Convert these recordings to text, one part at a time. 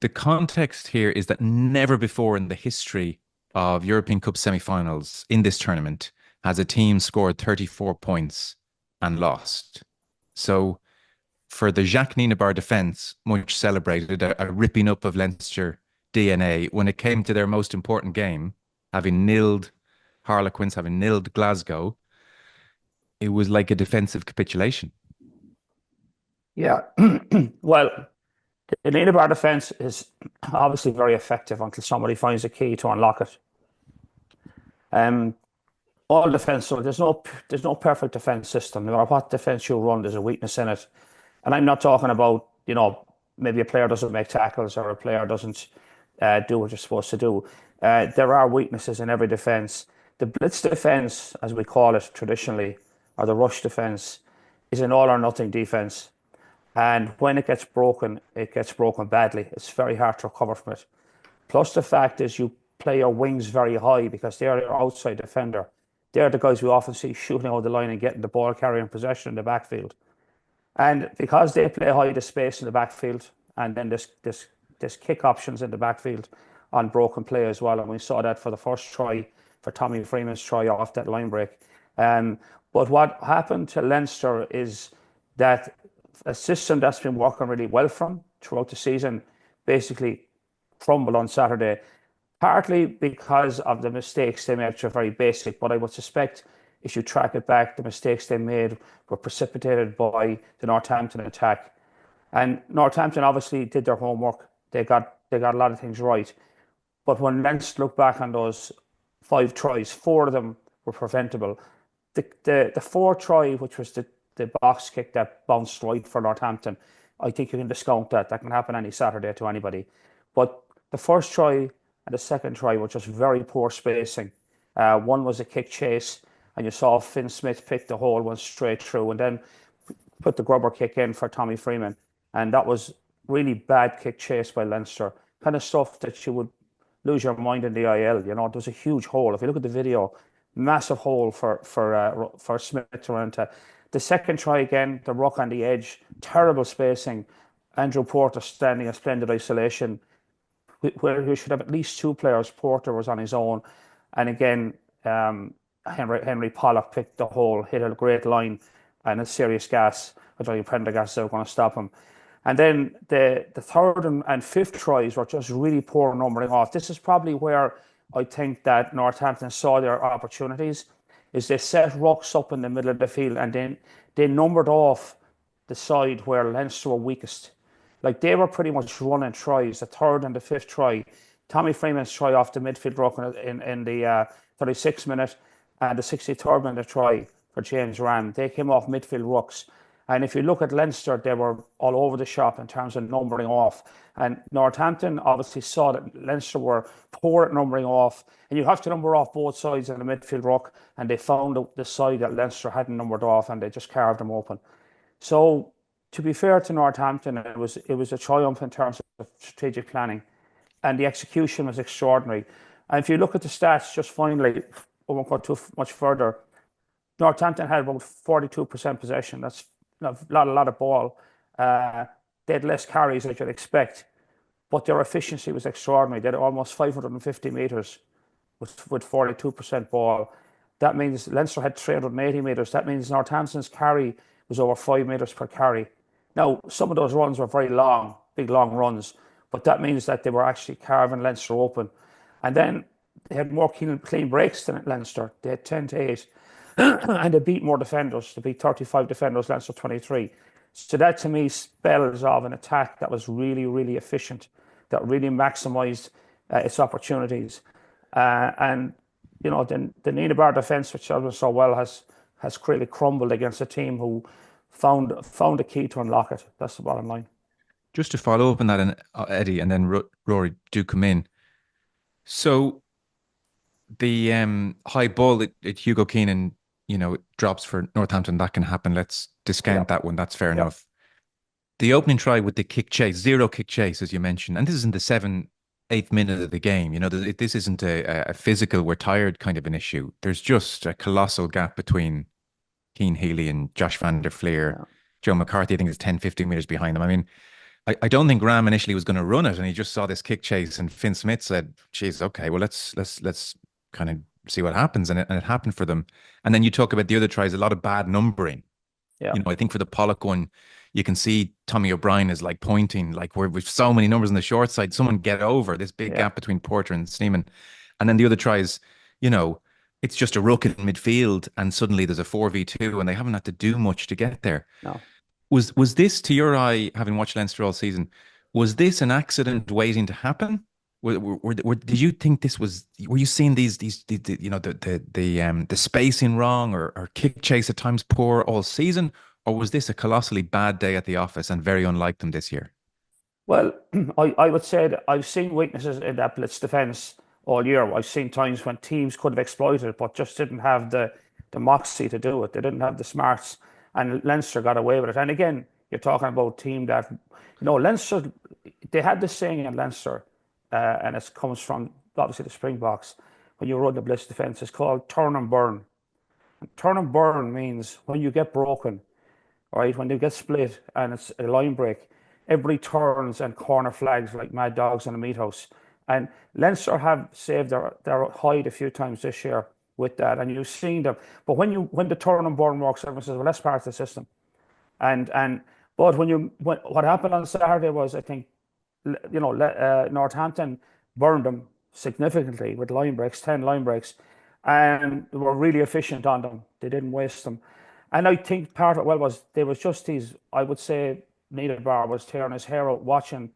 the context here is that never before in the history of European Cup semi-finals in this tournament has a team scored 34 points and lost. So for the Jacques Nienaber defence, much celebrated, a ripping up of Leinster DNA, when it came to their most important game, having nilled Harlequins, having nilled Glasgow, it was like a defensive capitulation. Yeah. Well, the need of our defense is obviously very effective until somebody finds a key to unlock it. Um, all defense, so there's no perfect defense system. No matter what defense you run, there's a weakness in it. And I'm not talking about, maybe a player doesn't make tackles or a player doesn't do what you're supposed to do. There are weaknesses in every defense. The blitz defense, as we call it traditionally, or the rush defense, is an all or nothing defense. And when it gets broken badly. It's very hard to recover from it. Plus, the fact is you play your wings very high because they're your outside defender. They're the guys we often see shooting out the line and getting the ball carrying possession in the backfield. And because they play high, the space in the backfield, and then this kick options in the backfield on broken play as well. And we saw that for the first try, for Tommy Freeman's try off that line break. Um, but what happened to Leinster is that a system that's been working really well from throughout the season basically crumbled on Saturday, partly because of the mistakes they made, which are very basic. But I would suspect if you track it back, the mistakes they made were precipitated by the Northampton attack. And Northampton obviously did their homework. They got a lot of things right. But when Leinster look back on those five tries, four of them were preventable. The fourth try, which was the box kick that bounced right for Northampton, I think you can discount that. That can happen any Saturday to anybody. But the first try and the second try were just very poor spacing. One was a kick chase, and you saw Finn Smith pick the hole, went straight through, and then put the grubber kick in for Tommy Freeman. And that was really bad kick chase by Leinster. Kind of stuff that you would lose your mind in the IL. There was a huge hole. If you look at the video, massive hole for Smith to run into. The second try again, the ruck on the edge, terrible spacing. Andrew Porter standing in splendid isolation, where he should have at least two players. Porter was on his own, and again, Henry Pollock picked the hole, hit a great line, and a serious gas. I don't think Prendergast is going to stop him. And then the third and fifth tries were just really poor numbering off. This is probably where I think that Northampton saw their opportunities, is they set rucks up in the middle of the field and then they numbered off the side where Leinster were weakest. Like they were pretty much running tries, the third and the fifth try. Tommy Freeman's try off the midfield ruck in the 36th minute and the 63rd minute try for James Ram. They came off midfield rucks. And if you look at Leinster, they were all over the shop in terms of numbering off. And Northampton obviously saw that Leinster were poor at numbering off. And you have to number off both sides in the midfield ruck. And they found the side that Leinster hadn't numbered off and they just carved them open. So to be fair to Northampton, it was a triumph in terms of strategic planning. And the execution was extraordinary. And if you look at the stats, just finally, I won't go too much further, Northampton had about 42% possession. That's a lot of ball. They had less carries than you'd expect, but their efficiency was extraordinary. They had almost 550 metres with 42% ball. That means Leinster had 380 metres. That means Northampton's carry was over 5 metres per carry. Now, some of those runs were very long, big long runs, but that means that they were actually carving Leinster open. And then they had more clean breaks than Leinster. They had 10-8. And they beat more defenders. They beat 35 defenders, Leinster 23. So that to me spells of an attack that was really, really efficient, that really maximised its opportunities. And the Nienaber defence, which I so well, has clearly crumbled against a team who found a key to unlock it. That's the bottom line. Just to follow up on that, and Eddie, and then Rory do come in. So the high ball that Hugo Keenan, drops for Northampton, that can happen. Let's discount that one. That's fair enough. The opening try with the kick chase, zero kick chase, as you mentioned, and this is in the 8th minute of the game. This isn't a physical, we're tired kind of an issue. There's just a colossal gap between Keane Healy and Josh van der Fleer. Yeah. Joe McCarthy, I think, is 10, 15 meters behind them. I mean, I don't think Graham initially was going to run it, and he just saw this kick chase, and Finn Smith said, "Geez, okay, well let's kind of see what happens," and it happened for them. And then you talk about the other tries, a lot of bad numbering. Yeah, I think for the Pollock one, you can see Tommy O'Brien is like pointing, like we're with so many numbers on the short side, someone get over this big yeah, gap between Porter and Sneeman. And then the other tries, you know, it's just a ruck in midfield, and suddenly there's a 4v2, and they haven't had to do much to get there. no. Was this, to your eye, having watched Leinster all season, was this an accident waiting to happen? Did you think this was? Were you seeing the spacing wrong, or kick chase at times poor all season, or was this a colossally bad day at the office and very unlike them this year? Well, I would say that I've seen weaknesses in that blitz defense all year. I've seen times when teams could have exploited it, but just didn't have the moxie to do it. They didn't have the smarts, and Leinster got away with it. And again, you're talking about a team that, Leinster, they had this saying in Leinster, and it comes from obviously the Springboks. When you run the blitz defense, it's called turn and burn. And turn and burn means when you get broken, right? When they get split and it's a line break, everybody turns and corner flags like mad dogs in a meat house. And Leinster have saved their hide a few times this year with that, and you've seen them. But when the turn and burn works, everyone says, "Well, that's part of the system." And but what happened on Saturday was, I think, Northampton burned them significantly with line breaks, 10 line breaks, and they were really efficient on them. They didn't waste them. And I think part of it, well, was there was just these, I would say, Nienaber was tearing his hair out watching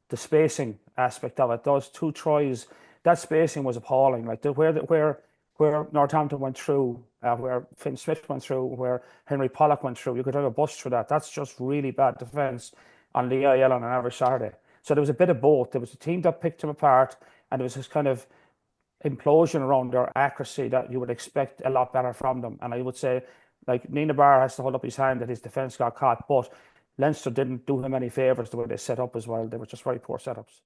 the spacing aspect of it. Those two tries, that spacing was appalling. Like where Northampton went through, where Finn Smith went through, where Henry Pollock went through, you could have a bust through that. That's just really bad defence on the IL on an average Saturday. So there was a bit of both. There was a team that picked him apart, and there was this kind of implosion around their accuracy that you would expect a lot better from them. And I would say, like, Nienaber has to hold up his hand that his defence got caught, but Leinster didn't do him any favours the way they set up as well. They were just very poor setups.